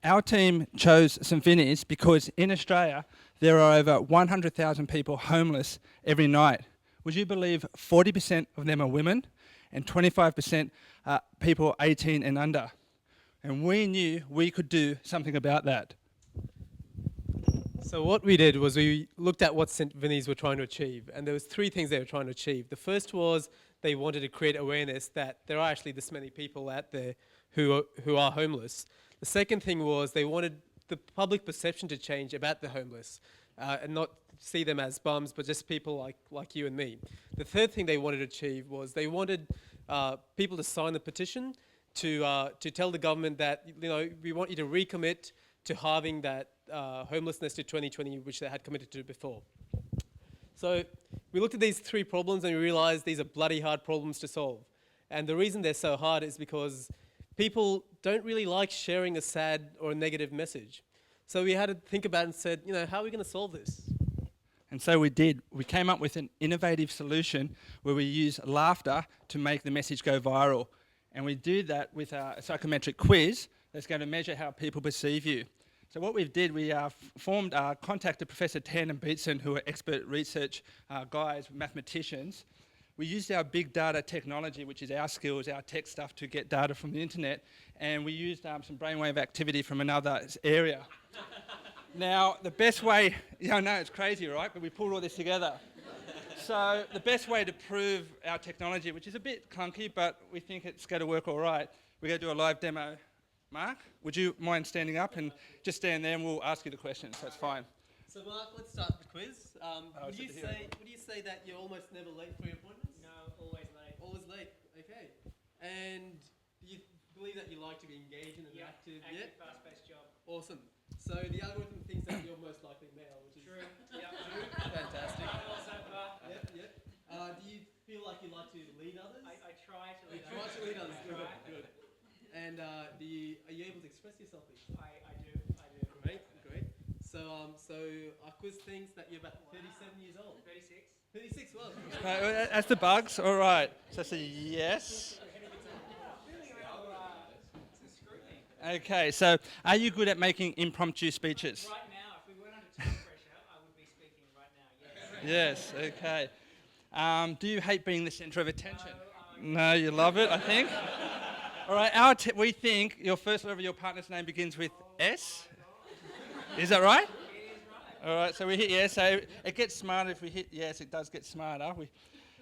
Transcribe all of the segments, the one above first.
Our team chose St Vinny's because in Australia there are over 100,000 people homeless every night. Would you believe 40% of them are women and 25% are people 18 and under? And we knew we could do something about that. So what we did was we looked at what St Vinny's were trying to achieve, and there was three things they were trying to achieve. The first was they wanted to create awareness that there are actually this many people out there who are homeless. The second thing was they wanted the public perception to change about the homeless and not see them as bums, but just people like you and me. The third thing they wanted to achieve was they wanted people to sign the petition to tell the government that, you know, we want you to recommit to halving that homelessness to 2020, which they had committed to before. So we looked at these three problems and we realized these are bloody hard problems to solve. And the reason they're so hard is because people don't really like sharing a sad or a negative message. So we had to think about it and said, you know, how are we going to solve this? And so we did. We came up with an innovative solution where we use laughter to make the message go viral. And we do that with a psychometric quiz that's going to measure how people perceive you. So what we did, we contacted Professor Tan and Beetson, who are expert research guys, mathematicians. We used our big data technology, which is our skills, our tech stuff, to get data from the internet, and we used some brainwave activity from another area. Now, the best way, I know it's crazy, right? But we pulled all this together. So the best way to prove our technology, which is a bit clunky, but we think it's going to work all right, we're going to do a live demo. Mark, would you mind standing up and just stand there and we'll ask you the questions, that's fine. So Mark, let's start the quiz. Would you say that you're almost never late for your appointments? No, always late. Always late, okay. And do you believe that you like to be engaged in an active, fast-paced job. Awesome. So the algorithm thinks that you're most likely male, which is True. Yep. fantastic. So far. Yep. Do you feel like you like to lead others? I try to lead You try to lead others. Try. Good. And are you able to express yourself? I do. Great. So our quiz thinks that you're about 37 years old. 36. 36, well. That's the bugs, all right. So that's a yes. Okay, so are you good at making impromptu speeches? Right now, if we weren't under time pressure, I would be speaking right now, yes. Yes, okay. Do you hate being the centre of attention? No, you love it, I think. All right, we think your first letter of your partner's name begins with S. Is that right? It is right. All right, so we hit yes. So it gets smarter if we hit yes. It does get smarter.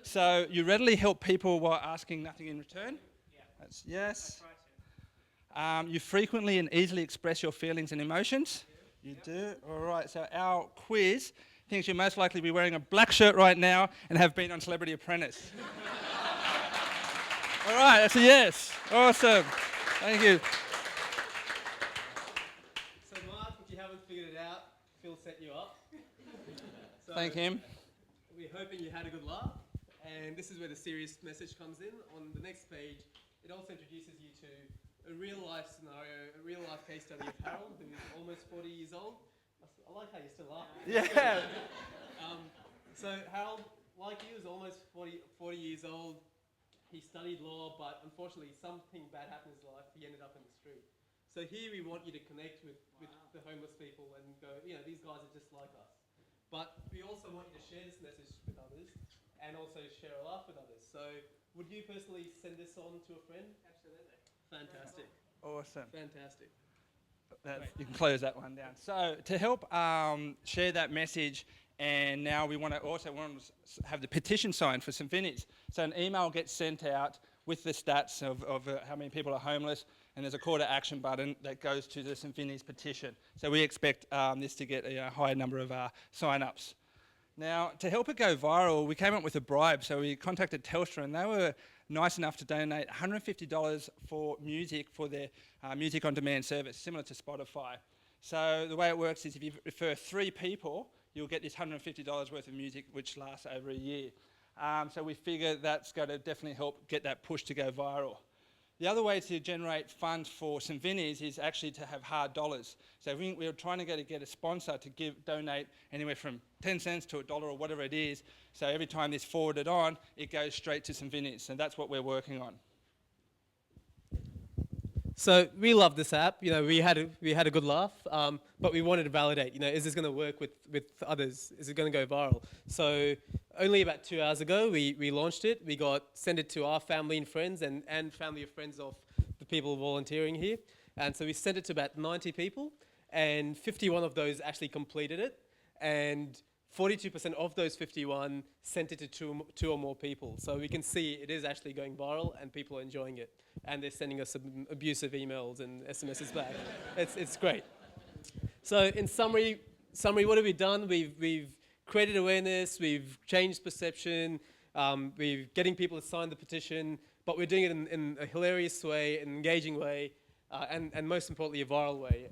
So you readily help people while asking nothing in return? Yeah. That's yes. Try to. You frequently and easily express your feelings and emotions? You do? All right, so our quiz thinks you're most likely to be wearing a black shirt right now and have been on Celebrity Apprentice. All right, that's a yes. Awesome. Thank you. So Mark, if you haven't figured it out, Phil set you up. So Thank him. we're hoping you had a good laugh. And this is where the serious message comes in. On the next page, it also introduces you to a real-life scenario, a real-life case study of Harold, who is almost 40 years old. I like how you're still laughing. Yeah. So Harold, like you, is almost 40 years old. He studied law, but unfortunately something bad happened in his life. He ended up in the street. So here we want you to connect with the homeless people and go, you know, these guys are just like us. But we also want you to share this message with others and also share a laugh with others. So would you personally send this on to a friend? Absolutely. Fantastic. Awesome. Fantastic. You can close that one down. So to help share that message, and now we want to have the petition signed for St Vinny's. So an email gets sent out with the stats of how many people are homeless, and there's a call to action button that goes to the St Vinny's petition. So we expect this to get a high number of sign-ups. Now, to help it go viral, we came up with a bribe. So we contacted Telstra, and they were nice enough to donate $150 for music for their music on demand service, similar to Spotify. So the way it works is if you refer 3 people, you'll get this $150 worth of music, which lasts over a year. So we figure that's going to definitely help get that push to go viral. The other way to generate funds for St Vinny's is actually to have hard dollars. So we're trying to get a sponsor to donate anywhere from 10 cents to $1 or whatever it is. So every time this forwarded on, it goes straight to St Vinny's. And that's what we're working on. So we love this app. You know, we had a good laugh, but we wanted to validate. You know, is this going to work with others? Is it going to go viral? So only about 2 hours ago, we launched it. We sent it to our family and friends and family of friends of the people volunteering here. And so we sent it to about 90 people, and 51 of those actually completed it, and 42% of those 51 sent it to two or more people. So we can see it is actually going viral and people are enjoying it. And they're sending us abusive emails and SMSs back. It's great. So in summary, what have we done? We've created awareness, we've changed perception, we're getting people to sign the petition, but we're doing it in a hilarious way, an engaging way, and most importantly, a viral way.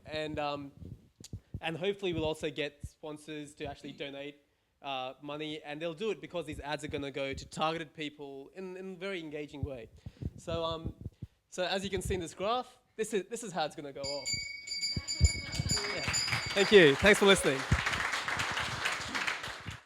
And hopefully we'll also get sponsors to actually donate money, and they'll do it because these ads are going to go to targeted people in a very engaging way. So, so as you can see in this graph, this is how it's going to go off. Yeah. Thank you. Thanks for listening.